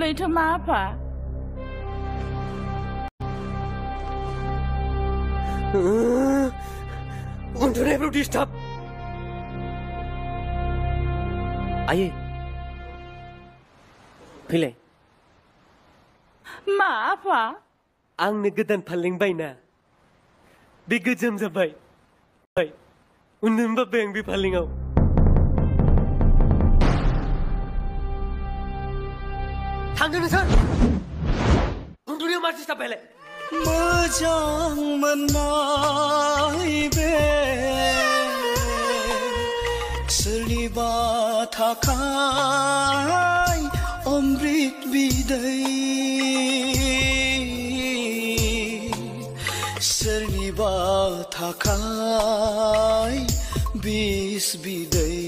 लैथोमा आफा उन्दुनायफ्राव डिस्टार्ब आयै फैलाय मा आफा आंनो गोदान फालें बायना बे गोजाम जाबाय उन्दुनो बाबाय आं बे फालेङाव थांदो नोंसोर उन्दुनायाव मा डिस्टार्ब बायलाय मोजां मोननाय बे सोरनिबा थाखाय अमृत बिदै सोरनिबा थाखाय बिस बिदै